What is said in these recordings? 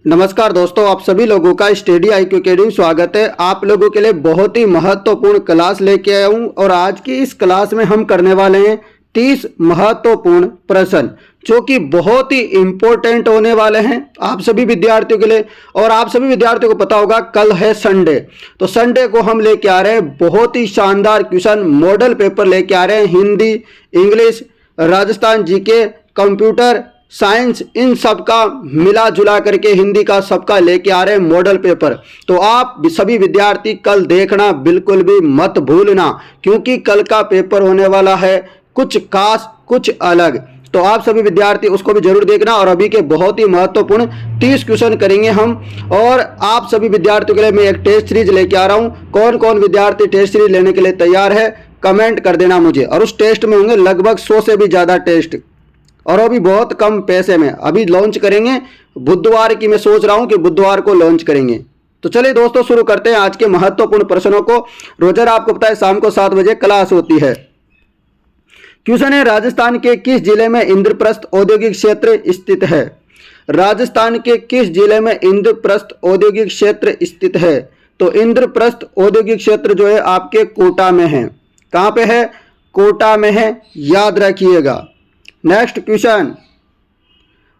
नमस्कार दोस्तों, आप सभी लोगों का स्टडी IQ अकेडमी में स्वागत है। आप लोगों के लिए बहुत ही महत्वपूर्ण क्लास लेके आया हूं और आज की इस क्लास में हम करने वाले हैं 30 महत्वपूर्ण प्रश्न जो कि बहुत ही इम्पोर्टेंट होने वाले हैं आप सभी विद्यार्थियों के लिए। और आप सभी विद्यार्थियों को पता होगा कल है संडे, तो संडे को हम लेके आ रहे हैं बहुत ही शानदार क्वेश्चन मॉडल पेपर लेके आ रहे हैं। Hindi, English, Rajasthan GK, computer science, इन सब का मिला जुला करके हिंदी का सबका लेके आ रहे हैं मॉडल पेपर। तो आप सभी विद्यार्थी कल देखना बिल्कुल भी मत भूलना, क्योंकि कल का पेपर होने वाला है कुछ खास कुछ अलग। तो आप सभी विद्यार्थी उसको भी जरूर देखना। और अभी के बहुत ही महत्वपूर्ण 30 क्वेश्चन करेंगे हम। और आप सभी विद्यार्थियों के लिए मैं एक टेस्ट सीरीज लेके आ रहा हूँ। कौन कौन विद्यार्थी टेस्ट सीरीज लेने के लिए तैयार है कमेंट कर देना मुझे। और उस टेस्ट में होंगे लगभग 100 से भी ज़्यादा टेस्ट, और वो भी बहुत कम पैसे में। अभी लॉन्च करेंगे बुधवार की, मैं सोच रहा हूं कि बुधवार को लॉन्च करेंगे। तो चलिए दोस्तों शुरू करते हैं आज के महत्वपूर्ण प्रश्नों को। रोजर आपको पता है शाम को 7 बजे क्लास होती है। क्वेश्चन है, राजस्थान के किस जिले में इंद्रप्रस्थ औद्योगिक क्षेत्र स्थित है? राजस्थान के किस जिले में इंद्रप्रस्थ औद्योगिक क्षेत्र स्थित है? तो इंद्रप्रस्थ औद्योगिक क्षेत्र जो है आपके कोटा में है। कहाँ पे है? कोटा में है, याद रखिएगा। नेक्स्ट क्वेश्चन,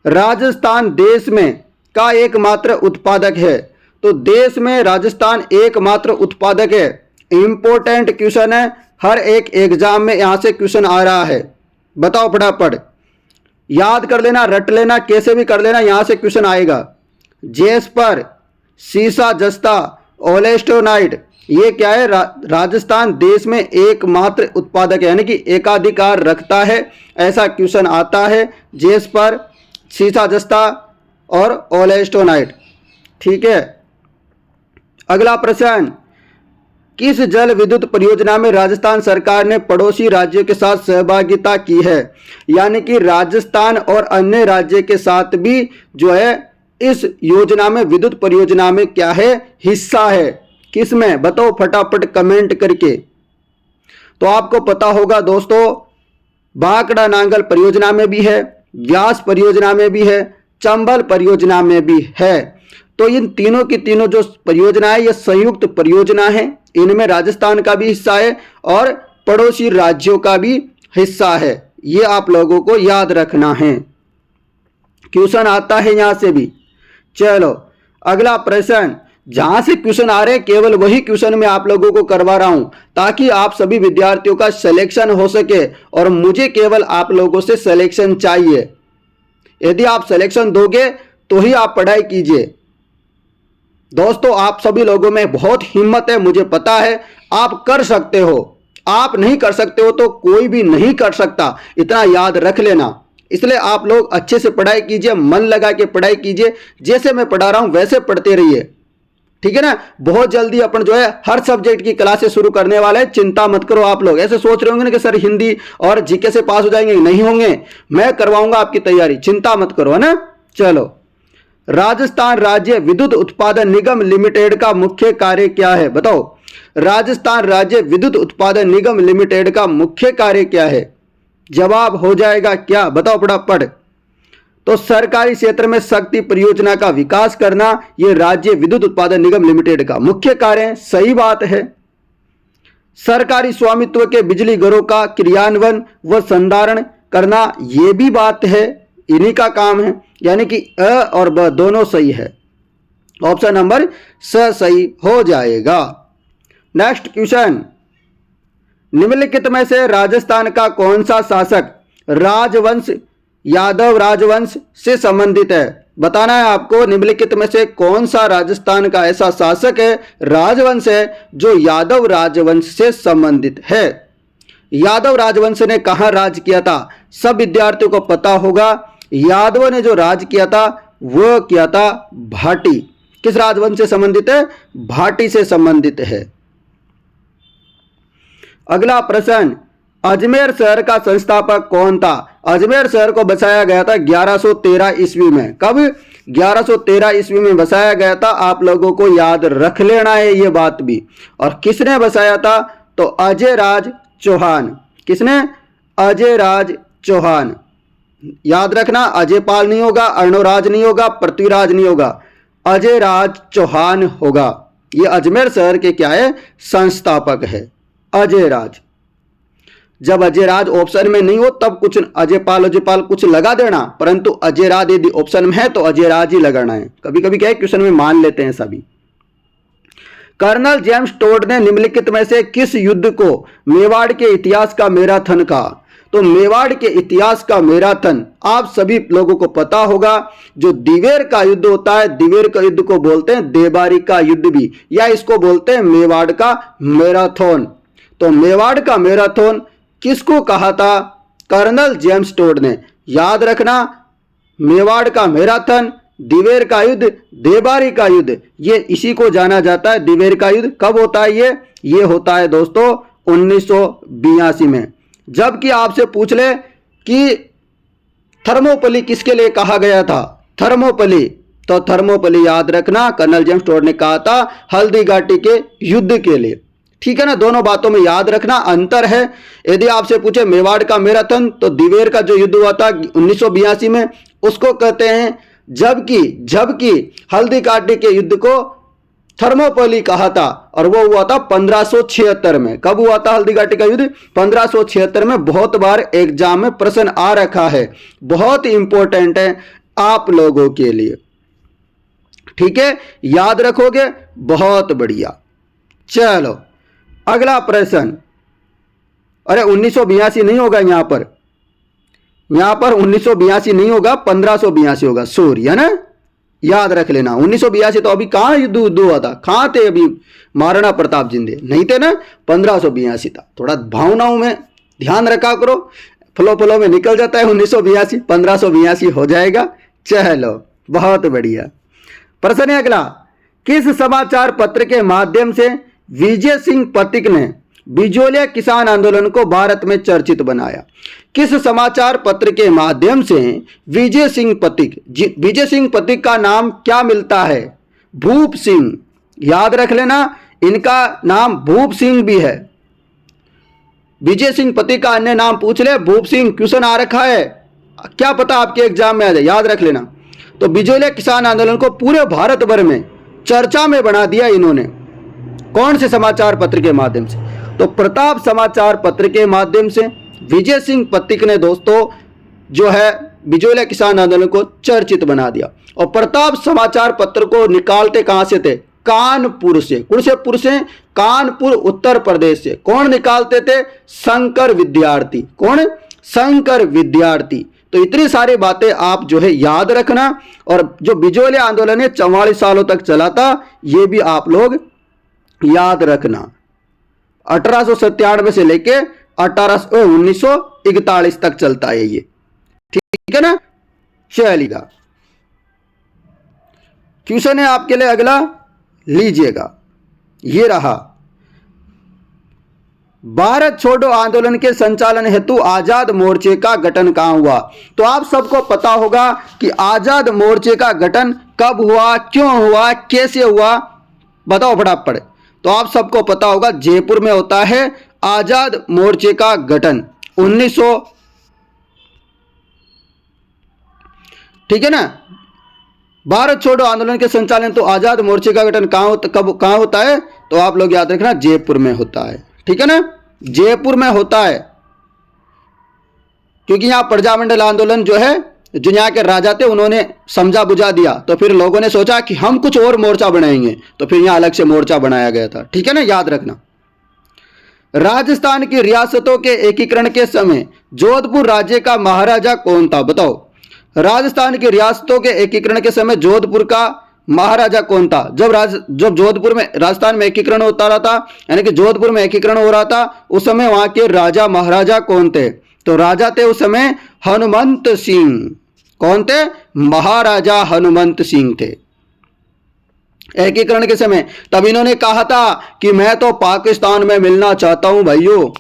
राजस्थान देश में का एकमात्र उत्पादक है? तो देश में राजस्थान एकमात्र उत्पादक है। इंपॉर्टेंट क्वेश्चन है, हर एक एग्जाम में यहां से क्वेश्चन आ रहा है। बताओ फटाफट, याद कर लेना, रट लेना, कैसे भी कर लेना, यहां से क्वेश्चन आएगा। जेस्पर, सीसा जस्ता, ओलेस्टोनाइट, ये क्या है? राजस्थान देश में एकमात्र उत्पादक है, यानी कि एकाधिकार रखता है, ऐसा क्वेश्चन आता है। जेस्पर, सीसा जस्ता और ओलेस्टोनाइट, ठीक है। अगला प्रश्न, किस जल विद्युत परियोजना में राजस्थान सरकार ने पड़ोसी राज्यों के साथ सहभागिता की है? यानी कि राजस्थान और अन्य राज्य के साथ भी जो है इस योजना में, विद्युत परियोजना में क्या है? हिस्सा है। किसमें? बताओ फटाफट कमेंट करके। तो आपको पता होगा दोस्तों, भाखड़ा नांगल परियोजना में भी है, व्यास परियोजना में भी है, चंबल परियोजना में भी है। तो इन तीनों की तीनों जो परियोजना है ये संयुक्त परियोजना है। इनमें राजस्थान का भी हिस्सा है और पड़ोसी राज्यों का भी हिस्सा है। ये आप लोगों को याद रखना है, क्वेश्चन आता है यहां से भी। चलो अगला प्रश्न, जहां से क्वेश्चन आ रहे हैं केवल वही क्वेश्चन मैं आप लोगों को करवा रहा हूं, ताकि आप सभी विद्यार्थियों का सिलेक्शन हो सके। और मुझे केवल आप लोगों से सिलेक्शन चाहिए। यदि आप सिलेक्शन दोगे तो ही आप पढ़ाई कीजिए। दोस्तों आप सभी लोगों में बहुत हिम्मत है, मुझे पता है, आप कर सकते हो। आप नहीं कर सकते हो तो कोई भी नहीं कर सकता, इतना याद रख लेना। इसलिए आप लोग अच्छे से पढ़ाई कीजिए, मन लगा के पढ़ाई कीजिए। जैसे मैं पढ़ा रहा हूं वैसे पढ़ते रहिए, ठीक है ना। बहुत जल्दी अपन जो है हर सब्जेक्ट की क्लासेस शुरू करने वाले हैं, चिंता मत करो। आप लोग ऐसे सोच रहे होंगे ना कि सर हिंदी और जीके से पास हो जाएंगे, नहीं होंगे, मैं करवाऊंगा आपकी तैयारी, चिंता मत करो, है ना। चलो, राजस्थान राज्य विद्युत उत्पादन निगम लिमिटेड का मुख्य कार्य क्या है? बताओ, राजस्थान राज्य विद्युत उत्पादन निगम लिमिटेड का मुख्य कार्य क्या है? जवाब हो जाएगा क्या? बताओ फटाफट। तो सरकारी क्षेत्र में शक्ति परियोजना का विकास करना, यह राज्य विद्युत उत्पादन निगम लिमिटेड का मुख्य कार्य है। सही बात है। सरकारी स्वामित्व के बिजली घरों का क्रियान्वयन व संधारण करना, यह भी बात है, इन्हीं का काम है। यानी कि अ और ब दोनों सही है। ऑप्शन नंबर स सही हो जाएगा। नेक्स्ट क्वेश्चन, निम्नलिखित में से राजस्थान का कौन सा शासक राजवंश यादव राजवंश से संबंधित है? बताना है आपको, निम्नलिखित में से कौन सा राजस्थान का ऐसा शासक है, राजवंश है, जो यादव राजवंश से संबंधित है। यादव राजवंश ने कहां राज किया था? सब विद्यार्थियों को पता होगा। यादवों ने जो राज किया था वो किया था भाटी। किस राजवंश से संबंधित है? भाटी से संबंधित है। अगला प्रश्न, अजमेर शहर का संस्थापक कौन था? अजमेर शहर को बसाया गया था 1113 ईस्वी में। कब? 1113 ईस्वी में बसाया गया था। आप लोगों को याद रख लेना है ये बात भी। और किसने बसाया था? तो अजय राज चौहान। किसने? अजय राज चौहान। याद रखना, अजय पाल नहीं होगा, अर्णोराज नहीं होगा, पृथ्वीराज नहीं होगा, अजय राज चौहान होगा। ये अजमेर शहर के क्या है, संस्थापक है अजय राज। जब अजय राज ऑप्शन में नहीं हो तब कुछ अजय पाल कुछ लगा देना, परंतु अजय राज यदि ऑप्शन में है तो अजय राज ही लगाना है। कभी कभी क्या है, क्वेश्चन में मान लेते हैं सभी। कर्नल जेम्स टोड ने निम्नलिखित में से किस युद्ध को मेवाड़ के इतिहास का मैराथन कहा? तो मेवाड़ के इतिहास का मैराथन आप सभी लोगों को पता होगा, जो दिवेर का युद्ध होता है, दिवेर का युद्ध को बोलते हैं देबारी का युद्ध भी, या इसको बोलते हैं मेवाड़ का मैराथन। तो मेवाड़ का मैराथन किसको कहा था? कर्नल जेम्स टोड ने। याद रखना, मेवाड़ का मैराथन, दिवेर का युद्ध, देबारी का युद्ध, ये इसी को जाना जाता है। दिवेर का युद्ध कब होता है? ये होता है दोस्तों 1982 में। जबकि आपसे पूछ ले कि थर्मोपली किसके लिए कहा गया था? थर्मोपली, तो थर्मोपली याद रखना कर्नल जेम्स टोड ने कहा था हल्दी घाटी के युद्ध के लिए। ठीक है ना, दोनों बातों में याद रखना अंतर है। यदि आपसे पूछे मेवाड़ का मैराथन, तो दिवेर का जो युद्ध हुआ था 1982 में उसको कहते हैं, जबकि हल्दी घाटी के युद्ध को थर्मोपली कहा था, और वो हुआ था 1576 में। कब हुआ था हल्दी घाटी का युद्ध? 1576 में। बहुत बार एग्जाम में प्रश्न आ रखा है, बहुत इंपॉर्टेंट है आप लोगों के लिए। ठीक है, याद रखोगे, बहुत बढ़िया। चलो अगला प्रश्न। अरे 1982 नहीं होगा यहां पर 1982 नहीं होगा, 1582 होगा, सॉरी, है ना, याद रख लेना। 1982 तो अभी कहां युद्ध हुआ था? कहां थे अभी? महाराणा प्रताप जिंदे नहीं थे ना, 1582 था। थोड़ा भावनाओं में ध्यान रखा करो, फ्लो में निकल जाता है 1982, 1582 हो जाएगा। चलो बहुत बढ़िया। प्रश्न है अगला, किस समाचार पत्र के माध्यम से विजय सिंह पथिक ने बिजोलिया किसान आंदोलन को भारत में चर्चित बनाया? किस समाचार पत्र के माध्यम से विजय सिंह पथिक का नाम क्या मिलता है? भूप सिंह। याद रख लेना, इनका नाम भूप सिंह भी है। विजय सिंह पथिक का अन्य नाम पूछ ले, भूप सिंह, क्वेश्चन आ रखा है, क्या पता आपके एग्जाम में आ जाए, याद रख लेना। तो बिजोलिया किसान आंदोलन को पूरे भारत भर में चर्चा में बना दिया इन्होंने। कौन से समाचार पत्र के माध्यम से? तो प्रताप समाचार पत्र के माध्यम से विजय सिंह पथिक ने दोस्तों जो है बिजोलिया किसान आंदोलन को चर्चित बना दिया। और प्रताप समाचार पत्र को निकालते कहां से थे? कानपुर से। कौन से? कानपुर, उत्तर प्रदेश से। कौन निकालते थे? शंकर विद्यार्थी। कौन? शंकर विद्यार्थी। तो इतनी सारी बातें आप जो है याद रखना। और जो बिजोलिया आंदोलन है 44 सालों तक चला था, ये भी आप लोग याद रखना। 1897 से लेके 1941 तक चलता है ये। ठीक है ना, चलिएगा। क्वेश्चन है आपके लिए अगला, लीजिएगा, ये रहा। भारत छोड़ो आंदोलन के संचालन हेतु आजाद मोर्चे का गठन कहां हुआ? तो आप सबको पता होगा कि आजाद मोर्चे का गठन कब हुआ, क्यों हुआ, कैसे हुआ, बताओ फटाफट। तो आप सबको पता होगा जयपुर में होता है आजाद मोर्चे का गठन 1900, ठीक है ना। भारत छोड़ो आंदोलन के संचालन तो आजाद मोर्चे का गठन कहां होता है? तो आप लोग याद रखना जयपुर में होता है। ठीक है ना, जयपुर में होता है, क्योंकि यहां प्रजामंडल आंदोलन जो है, जो यहाँ के राजा थे उन्होंने समझा बुझा दिया, तो फिर लोगों ने सोचा कि हम कुछ और मोर्चा बनाएंगे, तो फिर यहाँ अलग से मोर्चा बनाया गया था। ठीक है ना, याद रखना। राजस्थान की रियासतों के एकीकरण के समय जोधपुर राज्य का महाराजा कौन था? बताओ। राजस्थान की रियासतों के एकीकरण के समय जोधपुर का महाराजा कौन था? जब जोधपुर में राजस्थान में एकीकरण होता रहा था, यानी कि जोधपुर में एकीकरण हो रहा था, उस समय वहां के राजा महाराजा कौन थे? तो राजा थे उस समय हनुमंत सिंह। कौन थे? महाराजा हनुमंत सिंह थे एकीकरण के समय। तब इन्होंने कहा था कि मैं तो पाकिस्तान में मिलना चाहता हूं भाइयों।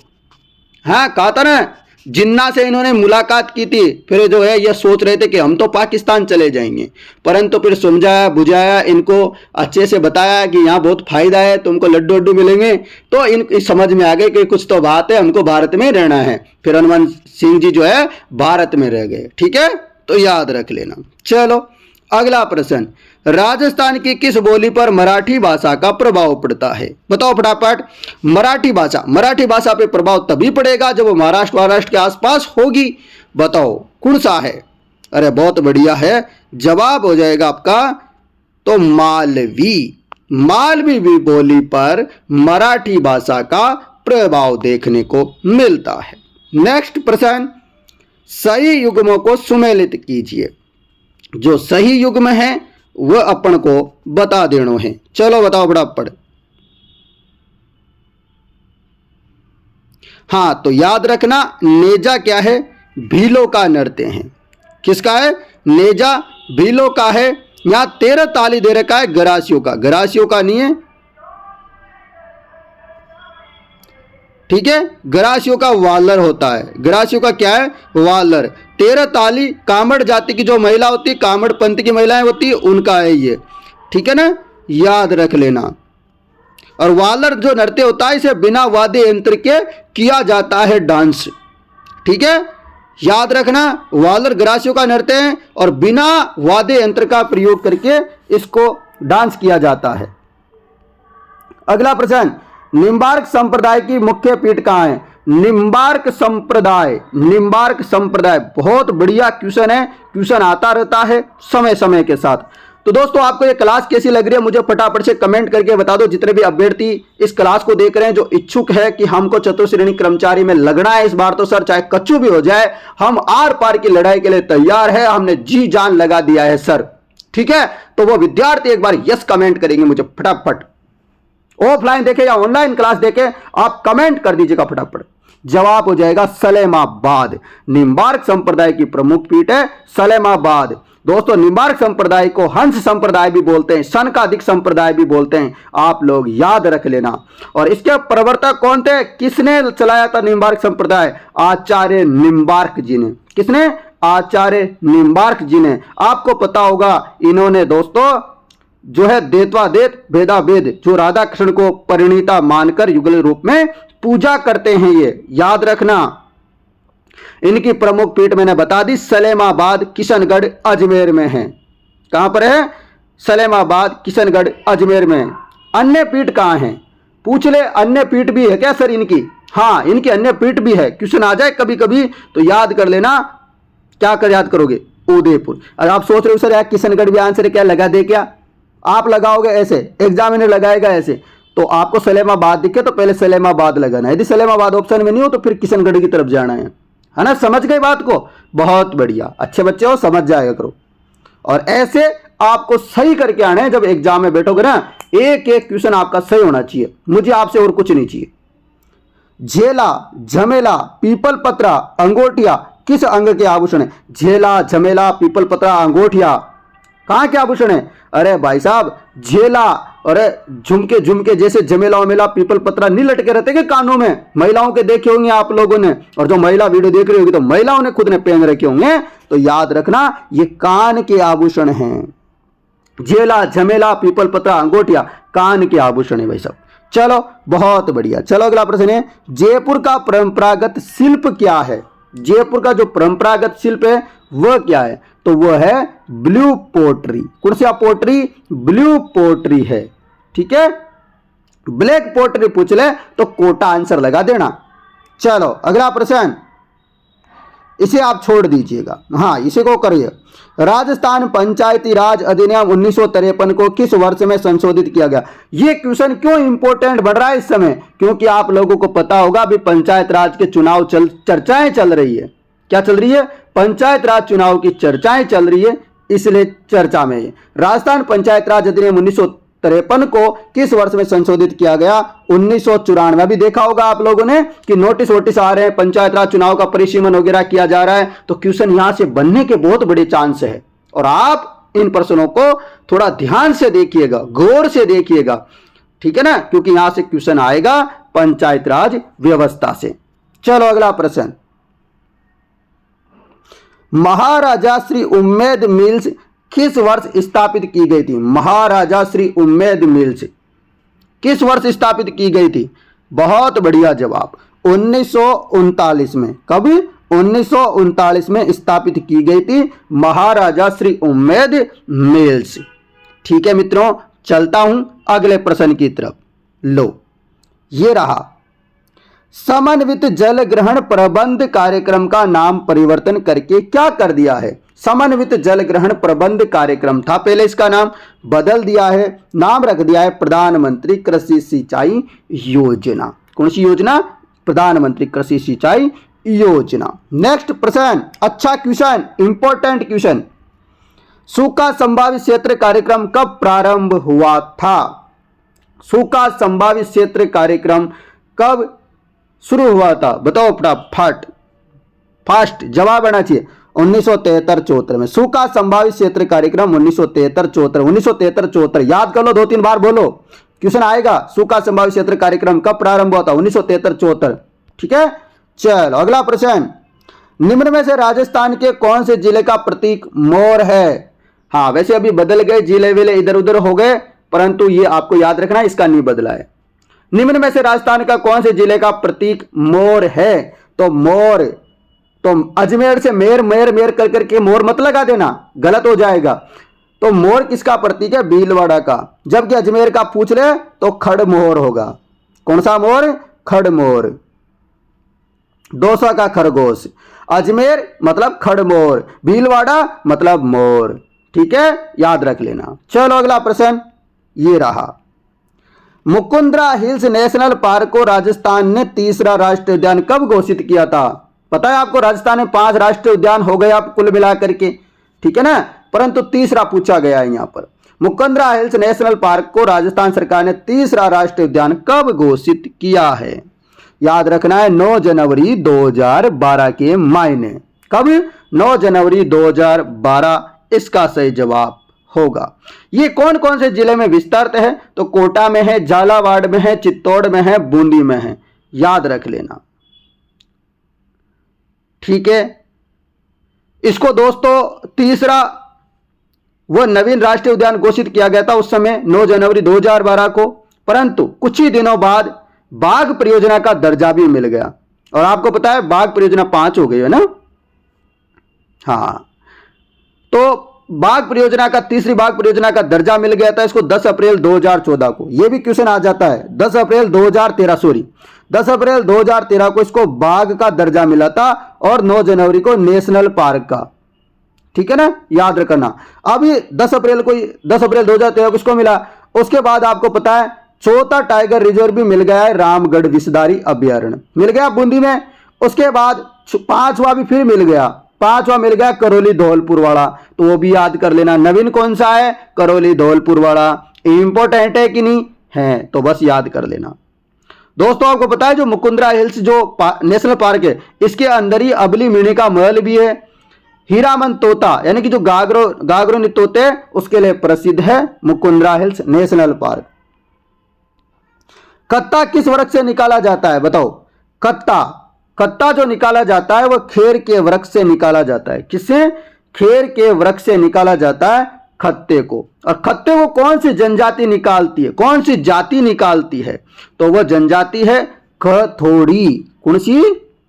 हाँ, कहा था ना, जिन्ना से इन्होंने मुलाकात की थी, फिर जो है ये सोच रहे थे कि हम तो पाकिस्तान चले जाएंगे, परंतु फिर समझाया बुझाया, इनको अच्छे से बताया कि यहाँ बहुत फायदा है, तुमको लड्डू वड्डू मिलेंगे, तो इन समझ में आ गए कि कुछ तो बात है, हमको भारत में रहना है। फिर हनुमान सिंह जी जो है भारत में रह गए। ठीक है, तो याद रख लेना। चलो अगला प्रश्न, राजस्थान की किस बोली पर मराठी भाषा का प्रभाव पड़ता है? बताओ फटाफट। मराठी भाषा पे प्रभाव तभी पड़ेगा जब वो महाराष्ट्र के आसपास होगी। बताओ कौन सा है? अरे बहुत बढ़िया है, जवाब हो जाएगा आपका तो मालवी बोली पर मराठी भाषा का प्रभाव देखने को मिलता है। नेक्स्ट प्रश्न, सही युग्मों को सुमेलित कीजिए। जो सही युग्म है वह अपन को बता देना है। चलो बताओ फटाफट। हाँ, तो याद रखना, नेजा क्या है? भीलों का नृत्य है। किसका है? नेजा भीलों का है। यहां 13 ताली दे रखा है गरासियों का नहीं है, ठीक है। गरासियों का वालर होता है। गरासियों का क्या है? वालर। 13 ताली कामड़ जाति की जो महिला होती है, कामड़ पंथ की महिलाएं होती है, उनका है ये, ठीक है ना, याद रख लेना। और वालर जो नृत्य होता है इसे बिना वाद्य यंत्र के किया जाता है डांस, ठीक है, याद रखना। वालर गरासियों का नृत्य है और बिना वाद्य यंत्र का प्रयोग करके इसको डांस किया जाता है। अगला प्रश्न, निम्बार्क संप्रदाय की मुख्य पीठ कहां है? निम्बार्क संप्रदाय बहुत बढ़िया क्वेश्चन है, क्वेश्चन आता रहता है समय समय के साथ। तो दोस्तों आपको ये क्लास कैसी लग रही है मुझे फटाफट से कमेंट करके बता दो। जितने भी अभ्यर्थी इस क्लास को देख रहे हैं, जो इच्छुक है कि हमको चतुर्श्रेणी कर्मचारी में लगना है इस बार, तो सर चाहे कच्चू भी हो जाए, हम आर पार की लड़ाई के लिए तैयार है, हमने जी जान लगा दिया है सर, ठीक है। तो वो विद्यार्थी एक बार यस कमेंट करेंगे मुझे फटाफट। ऑफलाइन देखे या ऑनलाइन क्लास देखे, आप कमेंट कर दीजिएगा फटाफट। जवाब हो जाएगा सलेमाबाद। निम्बार्क संप्रदाय की प्रमुख पीठ है सलेमाबाद। दोस्तों निम्बार्क संप्रदाय को हंस संप्रदाय भी बोलते हैं, सनकादिक संप्रदाय भी बोलते हैं, आप लोग याद रख लेना। और इसके प्रवर्तक कौन थे? किसने चलाया था निम्बार्क संप्रदाय? आचार्य निम्बार्क जी ने। किसने? आचार्य निम्बार्क जी ने। आपको पता होगा इन्होंने दोस्तों जो है द्वैताद्वैत भेदाभेद, जो राधा कृष्ण को परिणीता मानकर युगल रूप में पूजा करते हैं, ये याद रखना। इनकी प्रमुख पीठ मैंने बता दी, सलेमाबाद किशनगढ़ अजमेर में है। कहां पर है? सलेमाबाद किशनगढ़ अजमेर में। अन्य पीठ कहां है? पूछ ले, अन्य पीठ भी है क्या सर इनकी? हाँ, इनकी अन्य पीठ भी है। क्वेश्चन आ जाए कभी कभी तो याद कर लेना। क्या कर याद करोगे? उदयपुर। और आप सोच रहे हो सर यार किशनगढ़ भी आंसर क्या लगा दे क्या? आप लगाओगे ऐसे, एग्जामिनर लगाएगा ऐसे, तो आपको सलेमाबाद दिखे तो पहले सलेमाबाद लगाना है। यदि सलेमाबाद ऑप्शन में नहीं हो तो फिर किशनगढ़ की तरफ जाना है ना। समझ गए बात को? बहुत बढ़िया, अच्छे बच्चे हो, समझ जाएगा करो। और ऐसे आपको सही करके आना है। जब एग्जाम में बैठोगे ना, एक एक क्वेश्चन आपका सही होना चाहिए, मुझे आपसे और कुछ नहीं चाहिए। झेला, झमेला, पीपल पत्रा, अंगोठिया किस अंग के आभूषण है? झेला, झमेला, पीपल पत्रा, अंगोठिया कहां के आभूषण है? अरे भाई साहब, झेला, अरे झुमके जैसे झमेला वमेला पीपल पत्रा नहीं लटके रहते के कानों में? महिलाओं के देखे होंगे आप लोगों ने, और जो महिला वीडियो देख रही होगी तो महिलाओं ने खुद ने पहन रखे होंगे। तो याद रखना ये कान के आभूषण हैं। झेला, झमेला, पीपल पत्रा, अंगोठिया कान के आभूषण है भाई साहब। चलो बहुत बढ़िया। चलो अगला प्रश्न है, जयपुर का परंपरागत शिल्प क्या है? जयपुर का जो परंपरागत शिल्प है वह क्या है? तो वह है ब्लू पोट्री। कौन सी पोट्री? ब्लू पोट्री है, ठीक है। ब्लैक पोट्री पूछ ले तो कोटा आंसर लगा देना। चलो अगला प्रश्न, इसे आप छोड़ दीजिएगा, हाँ इसे को करिए। राजस्थान पंचायती राज अधिनियम 1953 को किस वर्ष में संशोधित किया गया? यह क्वेश्चन क्यों इंपॉर्टेंट बन रहा है इस समय? क्योंकि आप लोगों को पता होगा अभी पंचायत राज के चुनाव चर्चाएं चल रही है। क्या चल रही है? पंचायत राज चुनाव की चर्चाएं चल रही है, इसलिए चर्चा में है। राजस्थान पंचायत राज अधिनियम 1953 को किस वर्ष में संशोधित किया गया? 1994। अभी देखा होगा आप लोगों ने कि नोटिस आ रहे हैं, पंचायत राज चुनाव का परिसीमन वगैरह किया जा रहा है, तो क्वेश्चन यहां से बनने के बहुत बड़े चांस है। और आप इन प्रश्नों को थोड़ा ध्यान से देखिएगा, गौर से देखिएगा, ठीक है ना, क्योंकि यहां से क्वेश्चन आएगा पंचायत राज व्यवस्था से। चलो अगला प्रश्न, महाराजा श्री उम्मेद मिल्स किस वर्ष स्थापित की गई थी? महाराजा श्री उम्मेद मिल्स किस वर्ष स्थापित की गई थी? बहुत बढ़िया जवाब, 1939 में। कभी? 1939 में स्थापित की गई थी महाराजा श्री उम्मेद मिल्स। ठीक है मित्रों, चलता हूं अगले प्रश्न की तरफ। लो, ये रहा, समन्वित जल ग्रहण प्रबंध कार्यक्रम का नाम परिवर्तन करके क्या कर दिया है? समन्वित जल ग्रहण प्रबंध कार्यक्रम था पहले, इसका नाम बदल दिया है, नाम रख दिया है प्रधानमंत्री कृषि सिंचाई योजना। कौन सी योजना? प्रधानमंत्री कृषि सिंचाई योजना। नेक्स्ट प्रश्न, अच्छा क्वेश्चन, इंपॉर्टेंट क्वेश्चन। सूखा संभावित क्षेत्र कार्यक्रम कब प्रारंभ हुआ था? सूखा संभावित क्षेत्र कार्यक्रम कब शुरू हुआ था? बताओ फटाफट, फास्ट जवाब आना चाहिए। 1973-74 में सूखा संभावित क्षेत्र कार्यक्रम 1973-74 याद कर लो, 2-3 बार बोलो, क्वेश्चन आएगा। सूखा संभावित क्षेत्र कार्यक्रम कब प्रारंभ हुआ था? 1973-74। ठीक है, चलो अगला प्रश्न, निम्न में से राजस्थान के कौन से जिले का प्रतीक मोर है? हाँ, वैसे अभी बदल गए, जिले विले इधर उधर हो गए, परंतु ये आपको याद रखना, इसका नहीं बदला है। निम्न में से राजस्थान का कौन से जिले का प्रतीक मोर है? तो मोर, तो अजमेर से मेर मेर मेर कर करके मोर मत लगा देना, गलत हो जाएगा। तो मोर किसका प्रतीक है? भीलवाड़ा का। जबकि अजमेर का पूछ ले तो खड़मोर होगा। कौन सा मोर? खड़मोर। 200 का खरगोश। अजमेर मतलब खड़मोर, भीलवाड़ा मतलब मोर। ठीक है, याद रख लेना। चलो अगला प्रश्न, ये रहा, मुकुंदरा हिल्स नेशनल पार्क को राजस्थान ने तीसरा राष्ट्रीय उद्यान कब घोषित किया था? पता है आपको, राजस्थान में 5 राष्ट्रीय उद्यान हो गए आप कुल मिलाकर के, ठीक है ना, परंतु तीसरा पूछा गया है यहां पर। मुकुंदरा हिल्स नेशनल पार्क को राजस्थान सरकार ने तीसरा राष्ट्रीय उद्यान कब घोषित किया है? याद रखना है 9 जनवरी 2012 के मायने। कब? 9 जनवरी 2012 इसका सही जवाब होगा। ये कौन कौन से जिले में विस्तृत है? तो कोटा में है, झालावाड़ में है, चित्तौड़ में है, बूंदी में है, याद रख लेना। ठीक है, इसको दोस्तों तीसरा वह नवीन राष्ट्रीय उद्यान घोषित किया गया था उस समय 9 जनवरी 2012 को, परंतु कुछ ही दिनों बाद बाघ परियोजना का दर्जा भी मिल गया। और आपको पता है बाघ परियोजना 5 हो गई है ना। हाँ, तो बाघ परियोजना का, तीसरी बाघ परियोजना का दर्जा मिल गया था इसको 10 अप्रैल 2014 को। यह भी क्वेश्चन आ जाता है, 10 अप्रैल 2013 को इसको बाघ का दर्जा मिला था और 9 जनवरी को नेशनल पार्क का। ठीक है ना, याद रखना। अभी 10 अप्रैल 2013 को इसको मिला। उसके बाद आपको पता है चौथा टाइगर रिजर्व भी मिल गया है, रामगढ़ विषधारी अभ्यारण्य मिल गया बूंदी में। उसके बाद 5वां भी फिर मिल गया, 5वां मिल गया करौली धौलपुर वाला, तो वो भी याद कर लेना। नवीन कौन सा है? करौली धौलपुर वाला। इंपॉर्टेंट है कि नहीं है? तो बस याद कर लेना। दोस्तों आपको पता है जो मुकुंदरा हिल्स जो नेशनल पार्क है, इसके अंदर ही अबली मिनी का महल भी है। हीरामन तोता यानी कि जो गागरो तोते उसके लिए प्रसिद्ध है मुकुंदरा हिल्स नेशनल पार्क। कत्ता किस वृक्ष से निकाला जाता है? बताओ। कत्ता जो निकाला जाता है वह खेर के वृक्ष से निकाला जाता है। किससे? खेर के वृक्ष से निकाला जाता है खत्ते को। और खत्ते को कौन सी जनजाति निकालती है, कौन सी जाति निकालती है? तो वह जनजाति है खथोड़ी। कौन सी?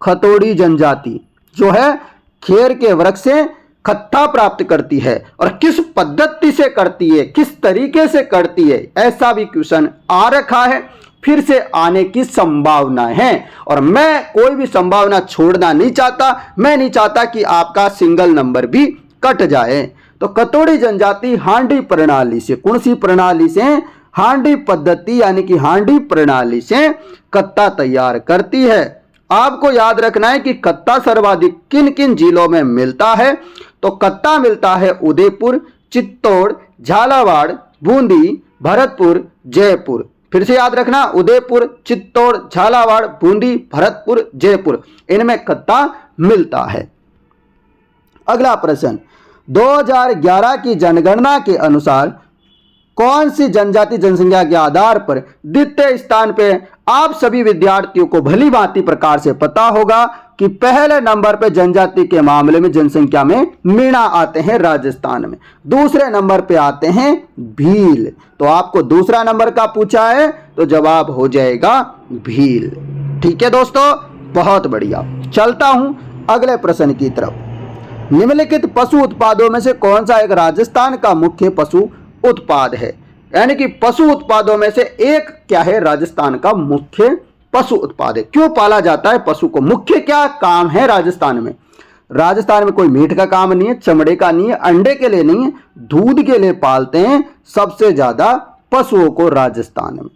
खथोड़ी जनजाति जो है खेर के वृक्ष से खत्ता प्राप्त करती है। और किस पद्धति से करती है, किस तरीके से करती है, ऐसा भी क्वेश्चन आ रखा है, फिर से आने की संभावना है। और मैं कोई भी संभावना छोड़ना नहीं चाहता, मैं नहीं चाहता कि आपका सिंगल नंबर भी कट जाए। तो खथोड़ी जनजाति हांडी प्रणाली से, कौन सी प्रणाली से? हांडी पद्धति यानी कि हांडी प्रणाली से कत्ता तैयार करती है। आपको याद रखना है कि कत्ता सर्वाधिक किन किन जिलों में मिलता है? तो कत्ता मिलता है उदयपुर, चित्तौड़, झालावाड़, बूंदी, भरतपुर, जयपुर। फिर से याद रखना, उदयपुर, चित्तौड़, झालावाड़, बूंदी, भरतपुर, जयपुर, इनमें कत्ता मिलता है। अगला प्रश्न, 2011 की जनगणना के अनुसार कौन सी जनजाति जनसंख्या के आधार पर द्वितीय स्थान पे? आप सभी विद्यार्थियों को भली भांति प्रकार से पता होगा कि पहले नंबर पे जनजाति के मामले में जनसंख्या में मीणा आते हैं राजस्थान में, दूसरे नंबर पे आते हैं भील। तो आपको दूसरा नंबर का पूछा है तो जवाब हो जाएगा भील। ठीक है दोस्तों, बहुत बढ़िया। चलता हूं अगले प्रश्न की तरफ। निम्नलिखित पशु उत्पादों में से कौन सा एक राजस्थान का मुख्य पशु उत्पाद है? यानी कि पशु उत्पादों में से एक क्या है? राजस्थान का मुख्य पशु उत्पाद है। क्यों पाला जाता है पशु को? मुख्य क्या काम है राजस्थान में? राजस्थान में कोई मीट का काम नहीं है, चमड़े का नहीं है, अंडे के लिए नहीं है, दूध के लिए पालते हैं सबसे ज्यादा पशुओं को राजस्थान में।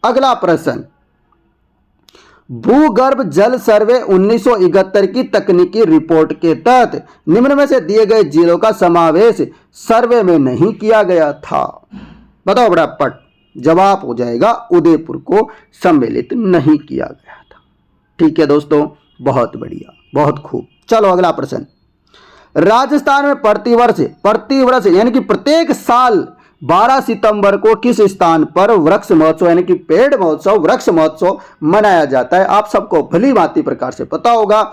अगला प्रश्न, भूगर्भ जल सर्वे 1971 की तकनीकी रिपोर्ट के तहत निम्न में से दिए गए जिलों का समावेश सर्वे में नहीं किया गया था। बताओ बड़ा पट। जवाब हो जाएगा उदयपुर को सम्मिलित नहीं किया गया था। ठीक है दोस्तों, बहुत बढ़िया, बहुत खूब। चलो अगला प्रश्न, राजस्थान में प्रतिवर्ष यानी कि प्रत्येक साल 12 सितंबर को किस स्थान पर वृक्ष महोत्सव यानी कि पेड़ महोत्सव, वृक्ष महोत्सव मनाया जाता है? आप सबको भली भांति प्रकार से पता होगा।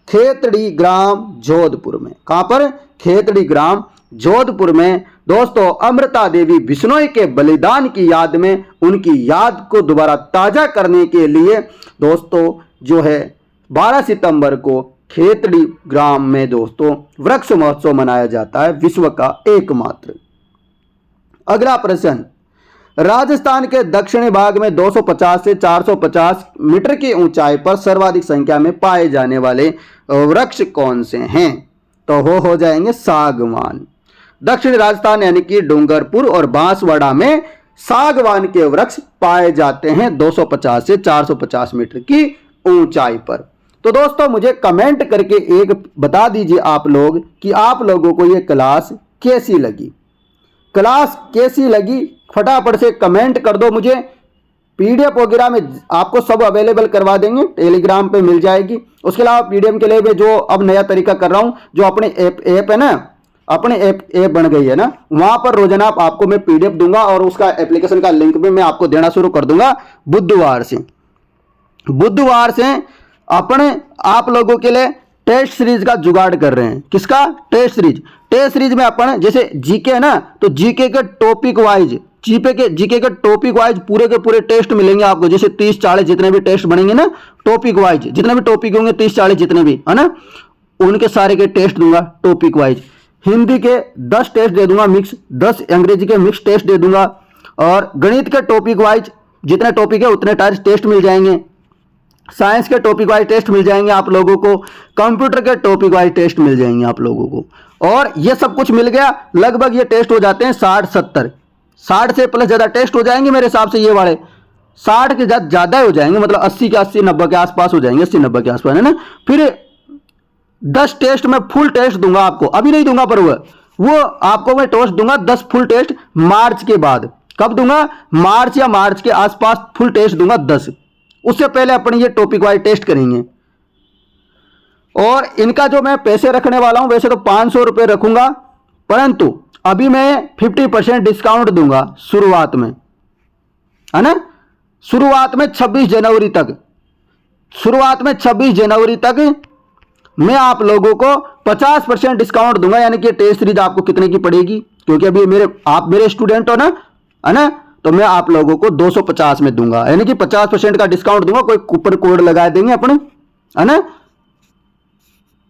खेतड़ी ग्राम जोधपुर में। कहां पर? खेतड़ी ग्राम जोधपुर में। दोस्तों, अमृता देवी बिश्नोई के बलिदान की याद में, उनकी याद को दोबारा ताजा करने के लिए दोस्तों जो है 12 सितंबर को खेतड़ी ग्राम में दोस्तों वृक्ष महोत्सव मनाया जाता है, विश्व का एकमात्र। अगला प्रश्न, राजस्थान के दक्षिणी भाग में 250 से 450 मीटर की ऊंचाई पर सर्वाधिक संख्या में पाए जाने वाले वृक्ष कौन से हैं? तो वो हो जाएंगे सागवान। दक्षिणी राजस्थान यानी कि डूंगरपुर और बांसवाड़ा में सागवान के वृक्ष पाए जाते हैं 250 से 450 मीटर की ऊंचाई पर। तो दोस्तों मुझे कमेंट करके एक बता दीजिए आप लोग कि आप लोगों को ये क्लास कैसी लगी। क्लास कैसी लगी फटाफट से कमेंट कर दो मुझे। पीडीएफ वगैरह में आपको सब अवेलेबल करवा देंगे, टेलीग्राम पे मिल जाएगी। उसके अलावा पीडीएफ के लिए मैं जो अब नया तरीका कर रहा हूं, जो अपने ऐप है ना, अपने ऐप बन गई है ना, वहां पर रोजाना आपको मैं पीडीएफ दूंगा और उसका एप्लीकेशन का लिंक भी मैं आपको देना शुरू कर दूंगा बुधवार से अपने आप लोगों के लिए टेस्ट सीरीज का जुगाड़ कर रहे हैं। किसका? टेस्ट सीरीज में अपन जैसे जीके है ना, तो जीके के टॉपिक वाइज जीके के टॉपिक वाइज पूरे के पूरे टेस्ट मिलेंगे आपको। जैसे 30-40 जितने भी टेस्ट बनेंगे ना, टॉपिक वाइज जितने भी टॉपिक होंगे 30-40 जितने भी है ना, उनके सारे के टेस्ट दूंगा टॉपिक वाइज। हिंदी के 10 टेस्ट दे दूंगा मिक्स, 10 अंग्रेजी के मिक्स टेस्ट दे दूंगा, और गणित के टॉपिक वाइज जितने टॉपिक है उतने टेस्ट मिल जाएंगे। साइंस के टॉपिक वाइज टेस्ट मिल जाएंगे आप लोगों को, कंप्यूटर के टॉपिक वाइज टेस्ट मिल जाएंगे आप लोगों को। और ये सब कुछ मिल गया, लगभग ये टेस्ट हो जाते हैं 60 से प्लस ज्यादा टेस्ट हो जाएंगे मेरे हिसाब से। ये वाले 60 के ज्यादा हो जाएंगे, मतलब 80 के 80-90 के आसपास हो जाएंगे, 80-90 के आसपास है ना। फिर 10 टेस्ट में फुल टेस्ट दूंगा आपको, अभी नहीं दूंगा पर वो आपको मैं टेस्ट दूंगा 10 फुल टेस्ट मार्च के बाद। कब दूंगा? मार्च या मार्च के आसपास फुल टेस्ट दूंगा 10। उससे पहले अपन ये टॉपिक वाइज टेस्ट करेंगे। और इनका जो मैं पैसे रखने वाला हूं, वैसे तो 500 रुपए रखूंगा, परंतु अभी मैं 50% डिस्काउंट दूंगा शुरुआत में, है ना। शुरुआत में 26 जनवरी तक मैं आप लोगों को 50% डिस्काउंट दूंगा। यानी कि टेस्ट सीरीज आपको कितने की पड़ेगी? क्योंकि अभी आप मेरे स्टूडेंट हो ना, है ना, तो मैं आप लोगों को 250 में दूंगा, यानी कि 50% का डिस्काउंट दूंगा। कोई कूपन कोड लगा देंगे अपने, है ना,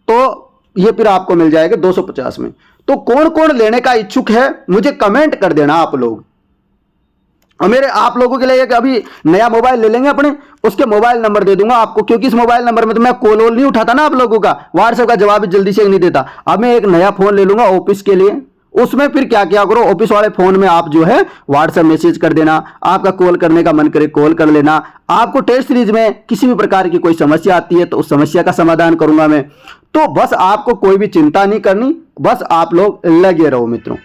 तो ये फिर आपको मिल जाएगा 250 में। तो कौन कौन लेने का इच्छुक है मुझे कमेंट कर देना आप लोग। और मेरे आप लोगों के लिए अभी नया मोबाइल ले लेंगे अपने, उसके मोबाइल नंबर दे दूंगा आपको, क्योंकि इस मोबाइल नंबर में तो मैं कॉल नहीं उठाता ना आप लोगों का, व्हाट्सएप का जवाब भी जल्दी से नहीं देता। अब मैं एक नया फोन ले लूंगा ऑफिस के लिए, उसमें फिर क्या क्या करो, ऑफिस वाले फोन में आप जो है व्हाट्सएप मैसेज कर देना, आपका कॉल करने का मन करे कॉल कर लेना। आपको टेस्ट सीरीज में किसी भी प्रकार की कोई समस्या आती है तो उस समस्या का समाधान करूंगा मैं। तो बस आपको कोई भी चिंता नहीं करनी, बस आप लोग लगे रहो मित्रों।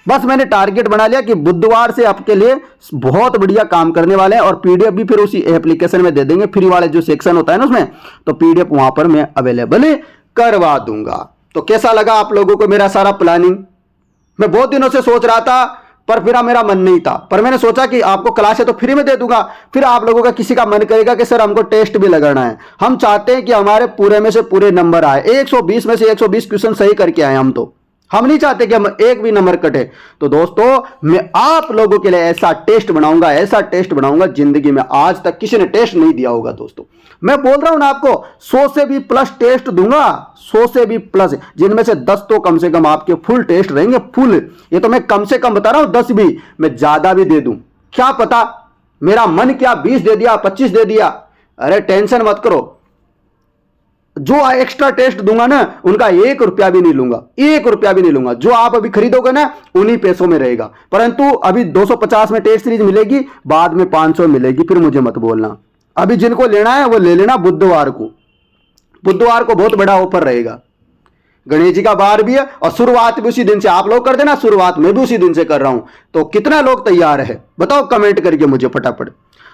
बस मैंने टारगेट बना लिया कि बुधवार से आपके लिए बहुत बढ़िया काम करने वाले हैं, और पीडीएफ भी फिर उसी एप्लीकेशन में दे देंगे। फ्री वाले जो सेक्शन होता है ना उसमें, तो पीडीएफ वहां पर मैं अवेलेबल करवा दूंगा। तो कैसा लगा आप लोगों को मेरा सारा प्लानिंग? मैं बहुत दिनों से सोच रहा था, पर फिर मेरा मन नहीं था, पर मैंने सोचा कि आपको क्लास है तो फ्री में दे दूंगा। फिर आप लोगों का किसी का मन करेगा कि सर हमको टेस्ट भी लगाना है, हम चाहते हैं कि हमारे पूरे में से पूरे नंबर आए, 120 में से 120 क्वेश्चन सही करके आए हम तो, हम नहीं चाहते कि हम एक भी नंबर कटे। तो दोस्तों मैं आप लोगों के लिए ऐसा टेस्ट बनाऊंगा जिंदगी में आज तक किसी ने टेस्ट नहीं दिया होगा। दोस्तों मैं बोल रहा हूं ना आपको, 100 से भी प्लस टेस्ट दूंगा, 100 से भी प्लस, जिनमें से 10 तो कम से कम आपके फुल टेस्ट रहेंगे, फुल। ये तो मैं कम से कम बता रहा हूं, 10 भी मैं ज्यादा भी दे दूं, क्या पता मेरा मन क्या 20 दे दिया, 25 दे दिया। अरे टेंशन मत करो, जो एक्स्ट्रा टेस्ट दूंगा ना उनका 1 रुपया भी नहीं लूंगा, 1 रुपया भी नहीं लूंगा। जो आप अभी खरीदोगे ना उन्हीं पैसों में रहेगा। परंतु अभी 250 में टेस्ट सीरीज मिलेगी, बाद में 500 मिलेगी, फिर मुझे मत बोलना। अभी जिनको लेना है वो ले लेना बुधवार को बहुत बड़ा ऑफर रहेगा। गणेश जी का बार भी है और शुरुआत भी उसी दिन से आप लोग कर देना, शुरुआत मैं भी उसी दिन से कर रहा हूं। तो कितना लोग तैयार है बताओ कमेंट करके मुझे फटाफट।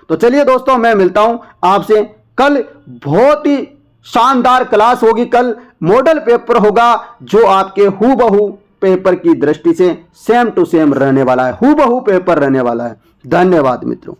तो चलिए दोस्तों मैं मिलता हूं आपसे कल, बहुत ही शानदार क्लास होगी। कल मॉडल पेपर होगा जो आपके हूबहू पेपर की दृष्टि से सेम टू सेम रहने वाला है, हूबहू पेपर रहने वाला है। धन्यवाद मित्रों।